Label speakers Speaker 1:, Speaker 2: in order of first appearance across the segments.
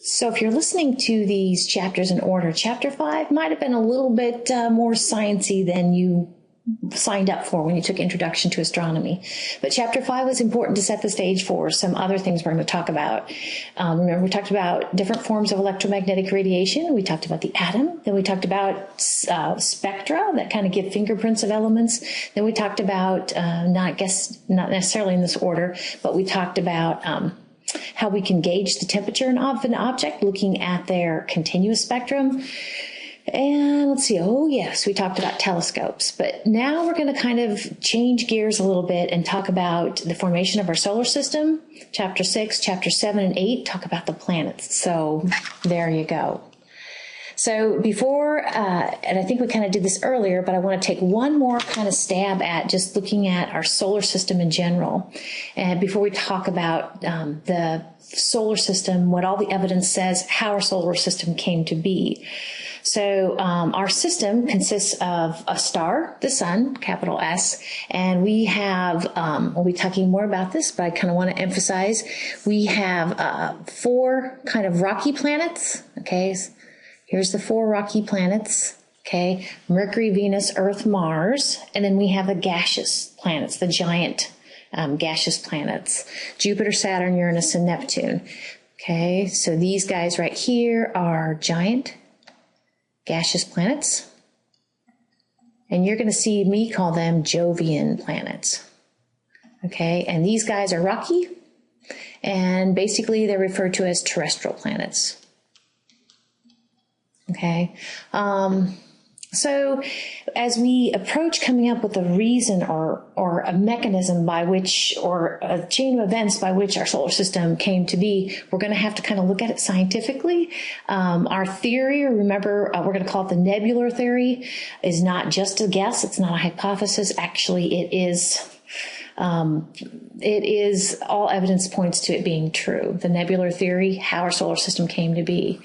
Speaker 1: So if you're listening to these chapters in order, chapter 5 might have been a little bit more sciencey than you signed up for when you took Introduction to Astronomy. But chapter 5 was important to set the stage for some other things we're going to talk about. Remember, we talked about different forms of electromagnetic radiation. We talked about the atom. Then we talked about spectra that kind of give fingerprints of elements. Then we talked about, not necessarily in this order, but we talked about how we can gauge the temperature of an object looking at their continuous spectrum. And let's see, oh yes, we talked about telescopes, but now we're going to kind of change gears a little bit and talk about the formation of our solar system. Chapter 6, chapter 7 and 8 talk about the planets. So there you go. So before, and I think we kind of did this earlier, but I want to take one more kind of stab at just looking at our solar system in general. And before we talk about the solar system, what all the evidence says, how our solar system came to be. So our system consists of a star, the sun, capital S, and we have, we'll be talking more about this, but I kind of want to emphasize, we have 4 kind of rocky planets, okay? Here's the 4 rocky planets, okay? Mercury, Venus, Earth, Mars, and then we have the gaseous planets, the giant gaseous planets, Jupiter, Saturn, Uranus, and Neptune. Okay, so these guys right here are giant gaseous planets, and you're going to see me call them Jovian planets. Okay, and these guys are rocky, and basically they're referred to as terrestrial planets. Okay, so as we approach coming up with a reason or a mechanism by which, or a chain of events by which our solar system came to be, we're going to have to kind of look at it scientifically. Our theory, remember, we're going to call it the nebular theory, is not just a guess. It's not a hypothesis. Actually, it is all evidence points to it being true. The nebular theory, how our solar system came to be.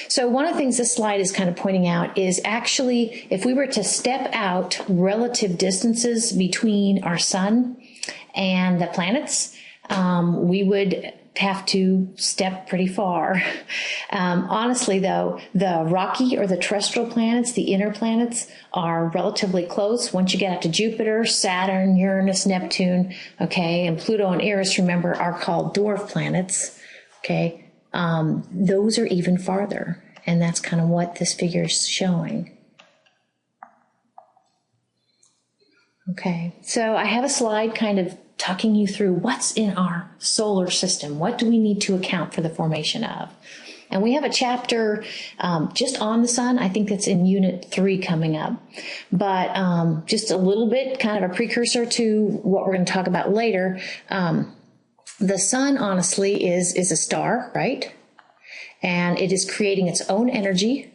Speaker 1: So one of the things this slide is kind of pointing out is actually, if we were to step out relative distances between our sun and the planets, we would have to step pretty far. Honestly, though, the rocky or the terrestrial planets, the inner planets, are relatively close. Once you get out to Jupiter, Saturn, Uranus, Neptune, okay, and Pluto and Eris, remember, are called dwarf planets, okay? Those are even farther, and that's kind of what this figure is showing. Okay, so I have a slide kind of talking you through what's in our solar system. What do we need to account for the formation of? And we have a chapter just on the sun. I think it's in Unit 3 coming up. But just a little bit, kind of a precursor to what we're going to talk about later. The sun, honestly, is a star, right? And it is creating its own energy,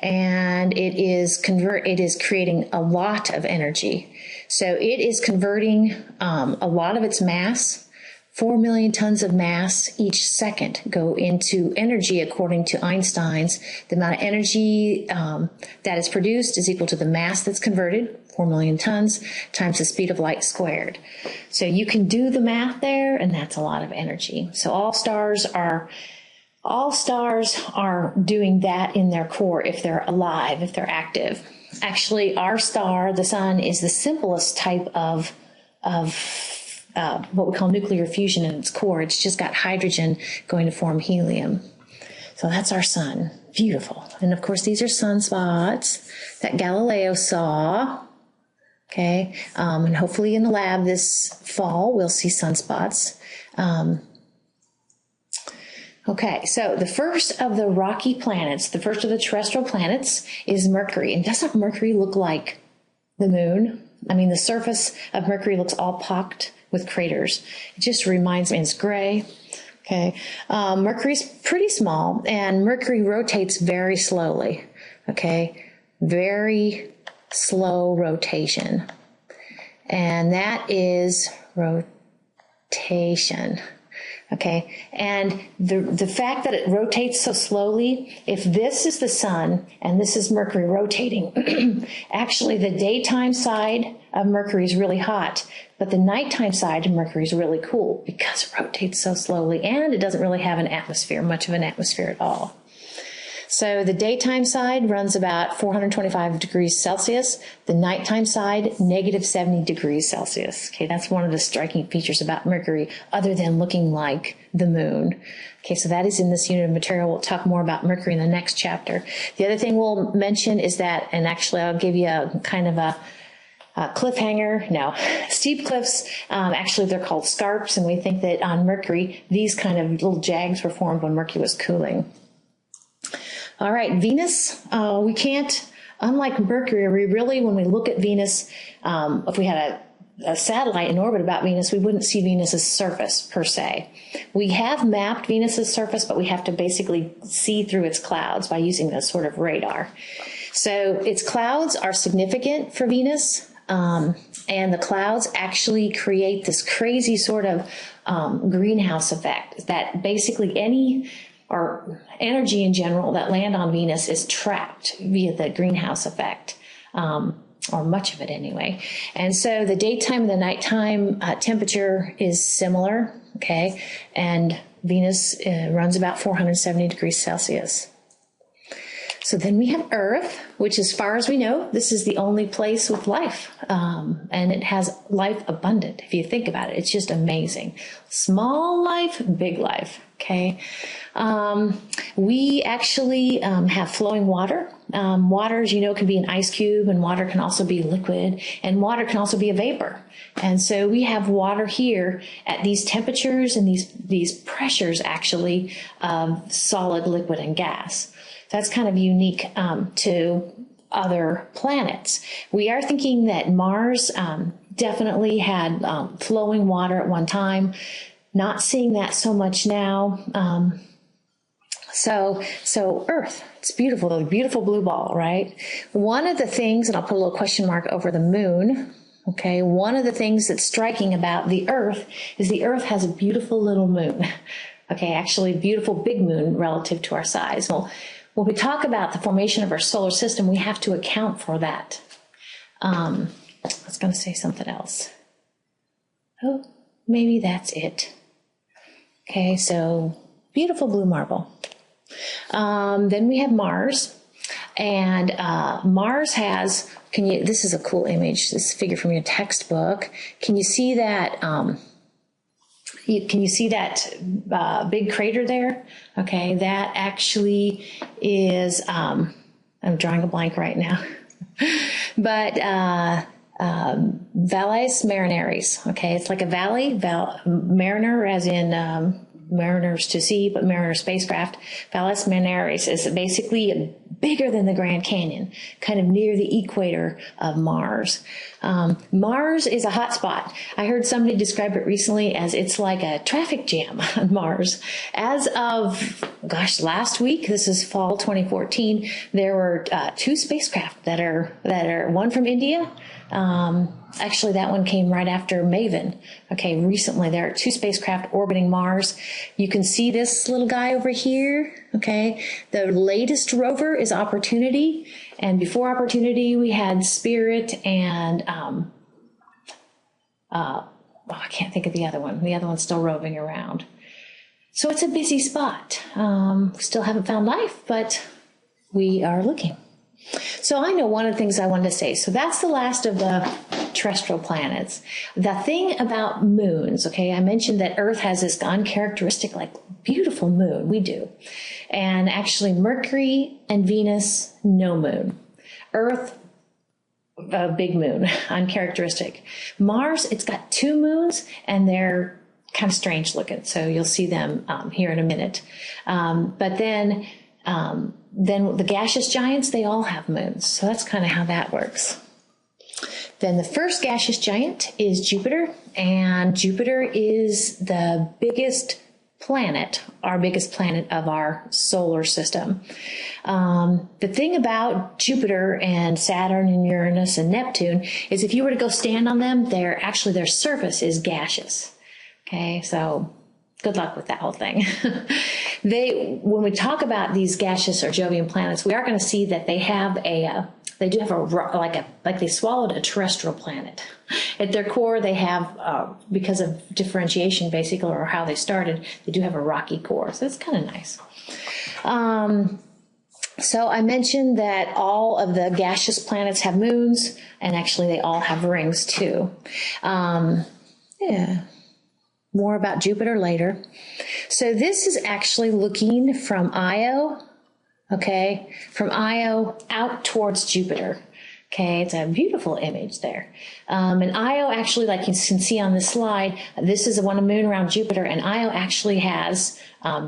Speaker 1: and it is creating a lot of energy. So it is converting a lot of its mass. 4 million tons of mass each second go into energy, according to Einstein's. The amount of energy that is produced is equal to the mass that's converted, 4 million tons, times the speed of light squared. So you can do the math there, and that's a lot of energy. So all stars are doing that in their core if they're alive, if they're active. Actually, our star, the sun, is the simplest type of what we call nuclear fusion in its core. It's just got hydrogen going to form helium. So that's our sun. Beautiful. And of course, these are sunspots that Galileo saw. Okay. And hopefully in the lab this fall, we'll see sunspots. Okay, so the first of the rocky planets, the first of the terrestrial planets, is Mercury. And doesn't Mercury look like the moon? I mean, the surface of Mercury looks all pocked with craters. It just reminds me, it's gray. Okay, Mercury's pretty small, and Mercury rotates very slowly. Okay, very slow rotation. And that is rotation. Okay, and the fact that it rotates so slowly, if this is the sun and this is Mercury rotating, actually the daytime side of Mercury is really hot, but the nighttime side of Mercury is really cool because it rotates so slowly and it doesn't really have an atmosphere, much of an atmosphere at all. So the daytime side runs about 425 degrees Celsius. The nighttime side, negative 70 degrees Celsius. Okay, that's one of the striking features about Mercury, other than looking like the moon. Okay, so that is in this unit of material. We'll talk more about Mercury in the next chapter. The other thing we'll mention is that, and actually I'll give you a kind of a cliffhanger. No, steep cliffs, actually they're called scarps, and we think that on Mercury, these kind of little jags were formed when Mercury was cooling. All right, Venus, we can't, unlike Mercury, we really, when we look at Venus, if we had a satellite in orbit about Venus, we wouldn't see Venus's surface per se. We have mapped Venus's surface, but we have to basically see through its clouds by using this sort of radar. So its clouds are significant for Venus, and the clouds actually create this crazy sort of greenhouse effect that basically any or energy in general that land on Venus is trapped via the greenhouse effect, or much of it anyway. And so the daytime and the nighttime temperature is similar, okay? And Venus runs about 470 degrees Celsius. So then we have Earth, which as far as we know, this is the only place with life. And it has life abundant. If you think about it, it's just amazing. Small life, big life. Okay. We actually have flowing water. Water, as you know, can be an ice cube, and water can also be liquid, and water can also be a vapor. And so we have water here at these temperatures and these pressures actually of solid, liquid, and gas. That's kind of unique to other planets. We are thinking that Mars definitely had flowing water at one time. Not seeing that so much now. So Earth, it's beautiful, a beautiful blue ball, right? One of the things, and I'll put a little question mark over the moon, okay, one of the things that's striking about the Earth is the Earth has a beautiful little moon. Okay, actually a beautiful big moon relative to our size. Well, when we talk about the formation of our solar system, we have to account for that. I was going to say something else. Oh, maybe that's it. Okay, so beautiful blue marble. Then we have Mars, and Mars has, this is a cool image, this figure from your textbook. Can you see that, can you see that big crater there? Okay, that actually is, I'm drawing a blank right now, but Valles Marineris. Okay, it's like a valley, mariner as in mariners to sea, but mariner spacecraft. Valles Marineris is basically bigger than the Grand Canyon, kind of near the equator of Mars. Mars is a hot spot. I heard somebody describe it recently as it's like a traffic jam on Mars. As of, last week, this is fall 2014, there were 2 spacecraft that are one from India. Actually, that one came right after Maven. Okay, recently there are 2 spacecraft orbiting Mars. You can see this little guy over here. Okay, the latest rover is Opportunity, and before Opportunity we had Spirit and I can't think of the other one. The other one's still roving around. So it's a busy spot. We still haven't found life, but we are looking. So I know one of the things I wanted to say. So that's the last of the terrestrial planets. The thing about moons, okay, I mentioned that Earth has this uncharacteristic, like, beautiful moon. We do. And actually Mercury and Venus, no moon. Earth, a big moon, uncharacteristic. Mars, it's got 2 moons, and they're kind of strange looking. So you'll see them here in a minute. But then the gaseous giants, they all have moons. So that's kind of how that works. Then the first gaseous giant is Jupiter, and Jupiter is the biggest planet, our biggest planet of our solar system. The thing about Jupiter and Saturn and Uranus and Neptune is if you were to go stand on them, their surface is gaseous. Okay, so good luck with that whole thing. When we talk about these gaseous or Jovian planets, we are going to see that they have They do have like they swallowed a terrestrial planet. At their core, they have, because of differentiation, basically, or how they started, they do have a rocky core. So it's kind of nice. So I mentioned that all of the gaseous planets have moons, and actually they all have rings too. Yeah. More about Jupiter later. So this is actually looking from Io, okay, from Io out towards Jupiter. Okay, it's a beautiful image there. And Io actually, like you can see on this slide, this is one moon around Jupiter, and Io actually has,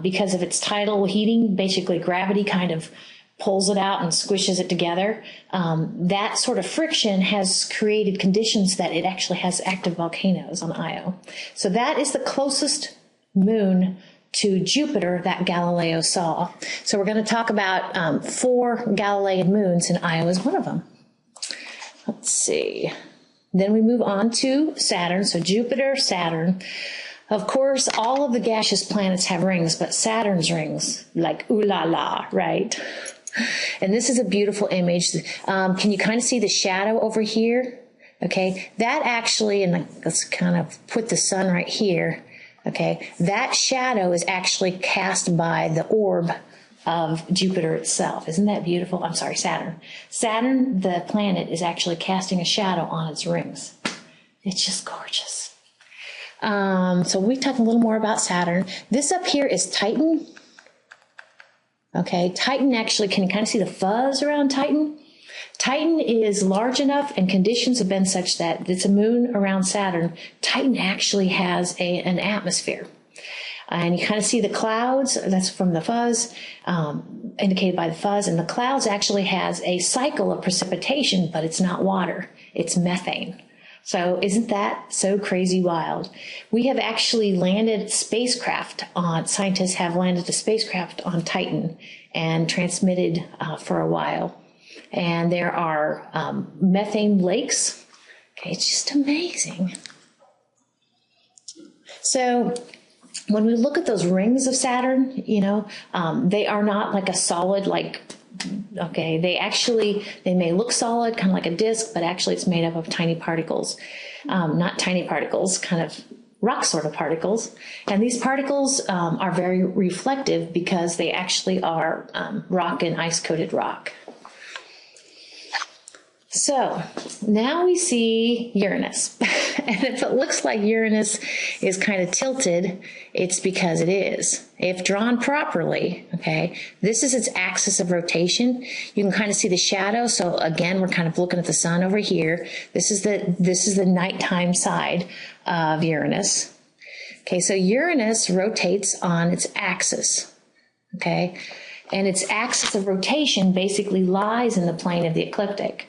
Speaker 1: because of its tidal heating, basically gravity kind of pulls it out and squishes it together. That sort of friction has created conditions that it actually has active volcanoes on Io. So that is the closest moon to Jupiter that Galileo saw. So we're going to talk about 4 Galilean moons, and Io is one of them. Let's see. Then we move on to Saturn. So Jupiter, Saturn. Of course, all of the gaseous planets have rings, but Saturn's rings, like ooh la la, right? And this is a beautiful image. Can you kind of see the shadow over here? Okay, that actually, and let's kind of put the sun right here. Okay, that shadow is actually cast by the orb of Jupiter itself. Isn't that beautiful? I'm sorry, Saturn. Saturn, the planet, is actually casting a shadow on its rings. It's just gorgeous. So we talk a little more about Saturn. This up here is Titan. Okay, Titan actually, can you kind of see the fuzz around Titan? Titan is large enough and conditions have been such that it's a moon around Saturn. Titan actually has an atmosphere. And you kind of see the clouds, that's from the fuzz, indicated by the fuzz. And the clouds actually has a cycle of precipitation, but it's not water, it's methane. So isn't that so crazy wild? We have actually landed spacecraft on, scientists have landed a spacecraft on Titan and transmitted for a while. And there are methane lakes. Okay, it's just amazing. So when we look at those rings of Saturn, you know, they are not like a solid, like, okay, they may look solid, kind of like a disk, but actually it's made up of tiny particles. Not tiny particles, kind of rock sort of particles. And these particles are very reflective because they actually are rock and ice-coated rock. So now we see Uranus. And if it looks like Uranus is kind of tilted, it's because it is. If drawn properly, okay, this is its axis of rotation. You can kind of see the shadow. So again, we're kind of looking at the sun over here. This is the nighttime side of Uranus. Okay, so Uranus rotates on its axis. Okay, and its axis of rotation basically lies in the plane of the ecliptic.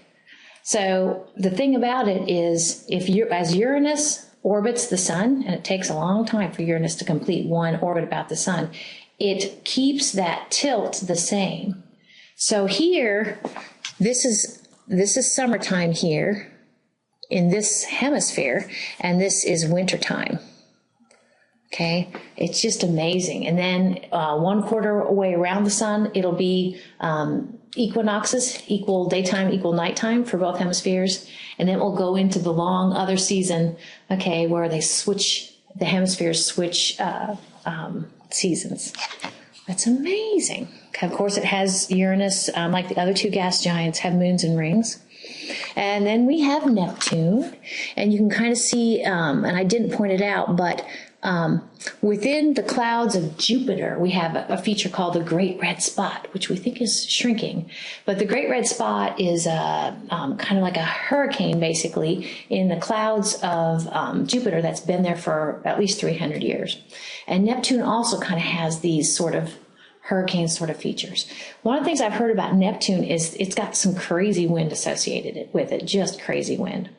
Speaker 1: So the thing about it is, as Uranus orbits the sun, and it takes a long time for Uranus to complete one orbit about the sun, it keeps that tilt the same. So here, this is summertime here in this hemisphere, and this is wintertime. Okay, it's just amazing. And then 1/4 away around the sun, it'll be equinoxes, equal daytime, equal nighttime for both hemispheres. And then we'll go into the long other season, okay, where they switch, the hemispheres switch seasons. That's amazing. Okay, of course, it has Uranus, like the other 2 gas giants, have moons and rings. And then we have Neptune, and you can kind of see, and I didn't point it out, but within the clouds of Jupiter, we have a feature called the Great Red Spot, which we think is shrinking. But the Great Red Spot is kind of like a hurricane, basically, in the clouds of Jupiter that's been there for at least 300 years. And Neptune also kind of has these sort of hurricane sort of features. One of the things I've heard about Neptune is it's got some crazy wind associated with it, just crazy wind.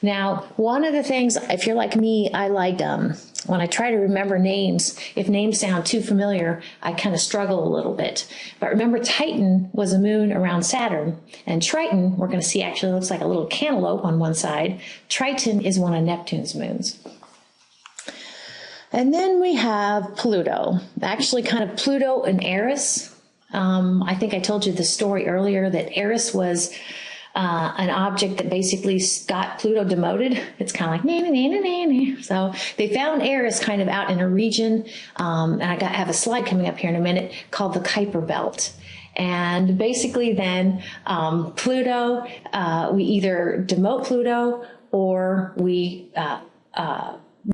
Speaker 1: Now, one of the things, if you're like me, I like, when I try to remember names, if names sound too familiar, I kind of struggle a little bit. But remember, Titan was a moon around Saturn, and Triton, we're going to see, actually looks like a little cantaloupe on one side. Triton is one of Neptune's moons. And then we have Pluto, actually kind of Pluto and Eris. I think I told you the story earlier that Eris was an object that basically got Pluto demoted. It's kind of like, nah, nah, nah, nah, nah. So they found Eris kind of out in a region, and I have a slide coming up here in a minute, called the Kuiper Belt. And basically then Pluto, we either demote Pluto or we